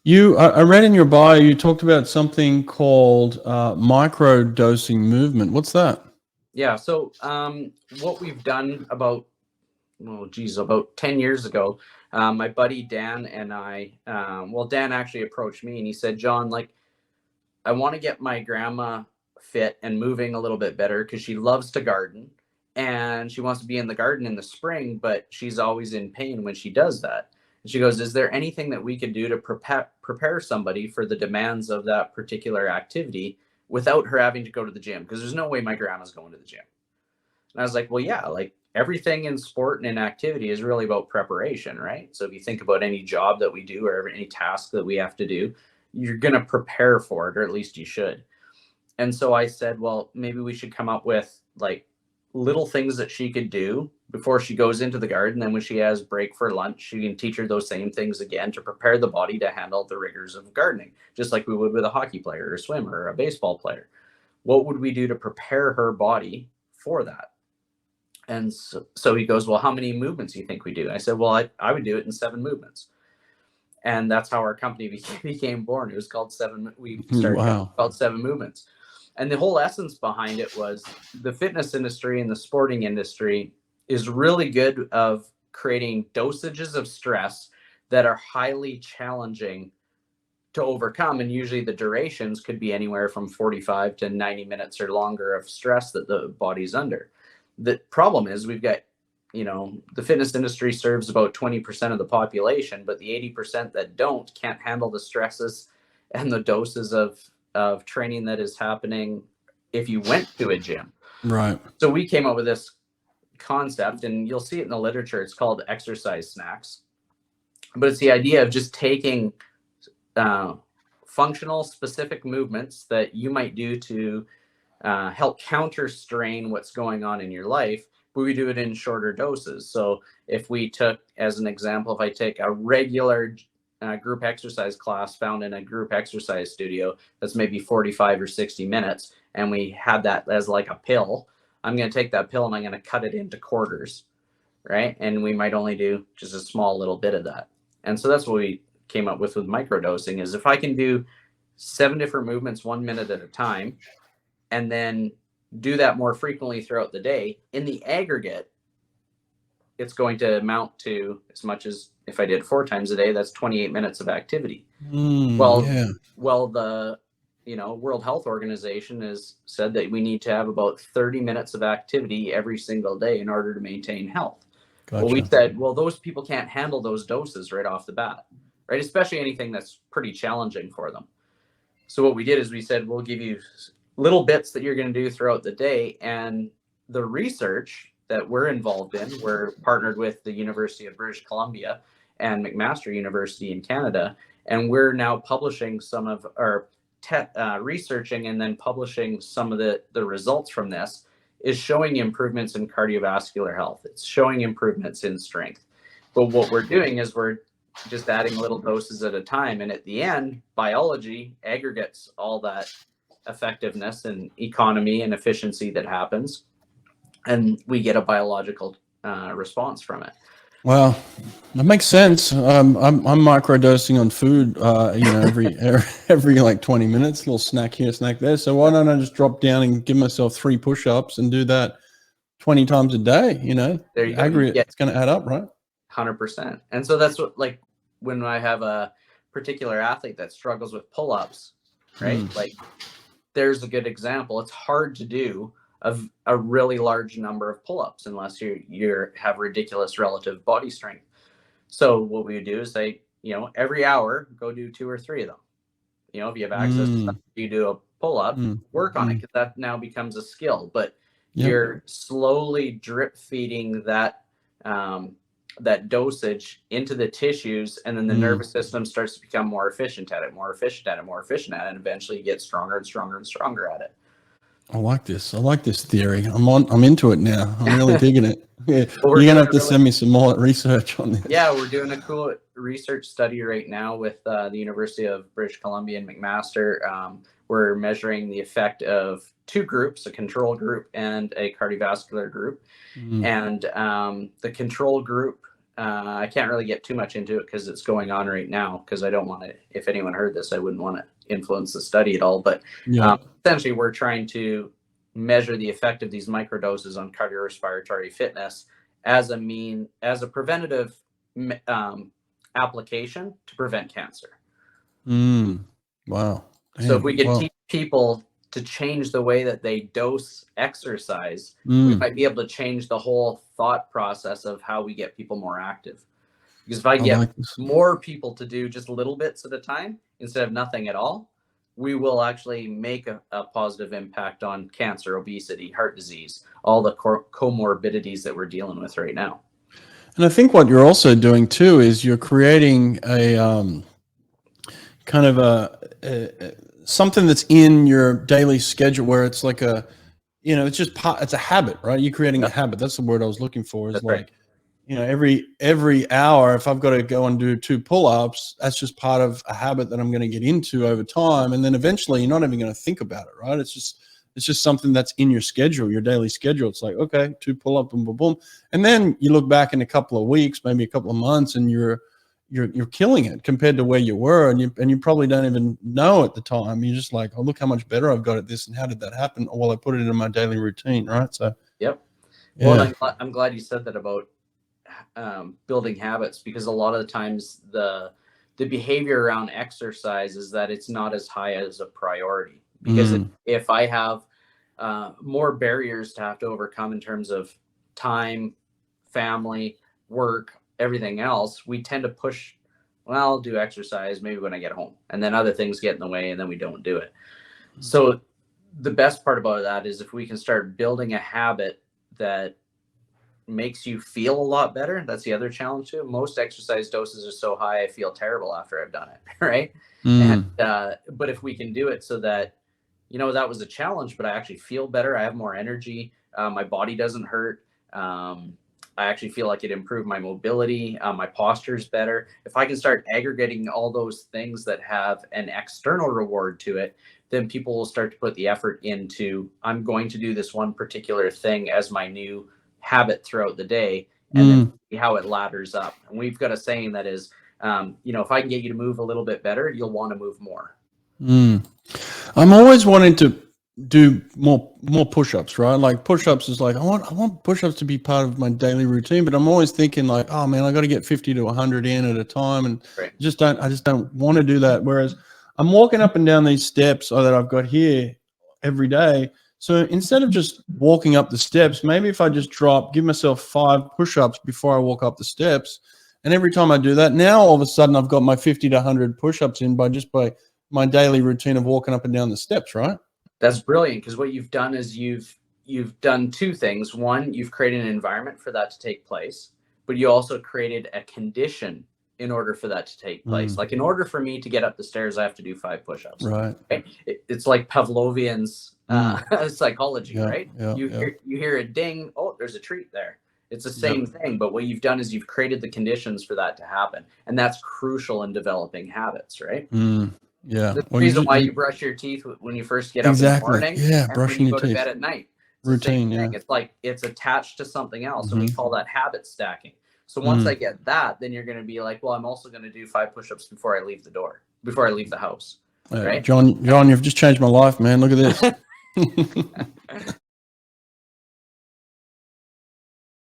I read in your bio, you talked about something called microdosing movement. What's that? Yeah. So what we've done about, oh geez, about 10 years ago, my buddy Dan and I, well, Dan actually approached me and he said, John, like, I want to get my grandma fit and moving a little bit better because she loves to garden and she wants to be in the garden in the spring, but she's always in pain when she does that. And she goes, is there anything that we could do to prepare somebody for the demands of that particular activity without her having to go to the gym? Because there's no way my grandma's going to the gym. And I was like, well, yeah, like everything in sport and in activity is really about preparation, right? So if you think about any job that we do or any task that we have to do, you're going to prepare for it, or at least you should. And so I said, well, maybe we should come up with like little things that she could do before she goes into the garden. Then when she has break for lunch, you can teach her those same things again to prepare the body to handle the rigors of gardening, just like we would with a hockey player or a swimmer or a baseball player. What would we do to prepare her body for that? And so he goes, well, how many movements do you think we do? I said, well, I would do it in 7 movements. And that's how our company became born. It was called we started called 7 Movements. And the whole essence behind it was the fitness industry and the sporting industry is really good of creating dosages of stress that are highly challenging to overcome. And usually the durations could be anywhere from 45 to 90 minutes or longer of stress that the body's under. The problem is we've got, the fitness industry serves about 20% of the population, but the 80% that can't handle the stresses and the doses of training that is happening if you went to a gym. Right. So we came up with this concept, and you'll see it in the literature. It's called exercise snacks. But it's the idea of just taking functional, specific movements that you might do to help counter strain what's going on in your life, but we do it in shorter doses. So if we took, as an example, if I take a regular group exercise class found in a group exercise studio, that's maybe 45 or 60 minutes, and we had that as like a pill, I'm going to take that pill and I'm going to cut it into quarters, right? And we might only do just a small little bit of that. And so that's what we came up with microdosing, is if I can do 7 different movements 1 minute at a time, and then do that more frequently throughout the day, in the aggregate, it's going to amount to as much as if I did 4 times a day, that's 28 minutes of activity. Well, the World Health Organization has said that we need to have about 30 minutes of activity every single day in order to maintain health. Gotcha. Well, we said, well, those people can't handle those doses right off the bat, right? Especially anything that's pretty challenging for them. So what we did is we said, we'll give you little bits that you're going to do throughout the day. And the research that we're involved in, we're partnered with the University of British Columbia and McMaster University in Canada. And we're now publishing some of our researching and then publishing some of the results from this, is showing improvements in cardiovascular health. It's showing improvements in strength. But what we're doing is we're just adding little doses at a time. And at the end, biology aggregates all that effectiveness and economy and efficiency that happens, and we get a biological response from it. Well, that makes sense. I'm microdosing on food, every like 20 minutes, a little snack here, snack there. So why don't I just drop down and give myself 3 push-ups and do that 20 times a day? There you go. It's going to add up, right? 100%. And so that's what, like, when I have a particular athlete that struggles with pull-ups, right? Like, there's a good example. It's hard to do a really large number of pull-ups unless you have ridiculous relative body strength. So what we would do is say, every hour, go do 2 or 3 of them. If you have access to stuff, you do a pull-up, work on it, because that now becomes a skill. But you're slowly drip feeding that dosage into the tissues, and then the nervous system starts to become more efficient at it, and eventually you get stronger and stronger and stronger at it. I like this theory. I'm into it now. I'm really digging it. Yeah. Well, you're gonna have to send me some more research on this. Yeah, we're doing a cool research study right now with the University of British Columbia and McMaster. We're measuring the effect of 2 groups, a control group and a cardiovascular group. And the control group I can't really get too much into it because it's going on right now, because I don't want to, if anyone heard this, I wouldn't want to influence the study at all. But Yeah. essentially, we're trying to measure the effect of these microdoses on cardiorespiratory fitness as a preventative application to prevent cancer. Wow. Damn. So if we could teach people to change the way that they dose exercise, we might be able to change the whole thought process of how we get people more active. Because if I get more people to do just little bits at a time instead of nothing at all, we will actually make a positive impact on cancer, obesity, heart disease, all the comorbidities that we're dealing with right now. And I think what you're also doing too is you're creating a kind of a something that's in your daily schedule where it's like it's just it's a habit, right? You're creating a habit. That's the word I was looking for. Is like, right. Every hour, if I've got to go and do 2 pull-ups, that's just part of a habit that I'm going to get into over time. And then eventually you're not even going to think about it, right? It's just something that's in your schedule, your daily schedule. It's like, okay, 2 pull-ups, boom, boom, boom. And then you look back in a couple of weeks, maybe a couple of months, and you're killing it compared to where you were, and you probably don't even know at the time. You're just like, oh, look how much better I've got at this, and how did that happen? Well, I put it in my daily routine, right? So, yep. Yeah. Well, I'm glad you said that about building habits, because a lot of the times the behavior around exercise is that it's not as high as a priority, because if I have more barriers to have to overcome in terms of time, family, work, everything else, we tend to push, well, I'll do exercise maybe when I get home, and then other things get in the way and then we don't do it. So the best part about that is if we can start building a habit that makes you feel a lot better. That's the other challenge too. Most exercise doses are so high I feel terrible after I've done it, right? And but if we can do it so that, that was a challenge, but I actually feel better, I have more energy, my body doesn't hurt, I actually feel like it improved my mobility, my posture is better. If I can start aggregating all those things that have an external reward to it, then people will start to put the effort into, I'm going to do this one particular thing as my new habit throughout the day, and then see how it ladders up. And we've got a saying that is, if I can get you to move a little bit better, you'll want to move more. I'm always wanting to do more push-ups, right? Like push-ups is like, I want push-ups to be part of my daily routine, but I'm always thinking like, oh man, I got to get 50 to 100 in at a time, and I just don't want to do that. Whereas I'm walking up and down these steps that I've got here every day. So instead of just walking up the steps, maybe if I just give myself 5 push-ups before I walk up the steps, and every time I do that, now all of a sudden I've got my 50 to 100 push-ups in by my daily routine of walking up and down the steps, right? That's brilliant, because what you've done is you've done 2 things. One, you've created an environment for that to take place, but you also created a condition in order for that to take place. Like, in order for me to get up the stairs, I have to do 5 push-ups. Right. It's like Pavlovian's psychology, right? You hear a ding, oh, there's a treat there. It's the same thing, but what you've done is you've created the conditions for that to happen, and that's crucial in developing habits, right? Yeah. The reason why you brush your teeth when you first get up in the morning, and brushing when you your go teeth. to bed at night. Routine, It's like it's attached to something else, and we call that habit stacking. So once I get that, then you're going to be like, well, I'm also going to do 5 push-ups before I leave the house. Right? John, you've just changed my life, man. Look at this.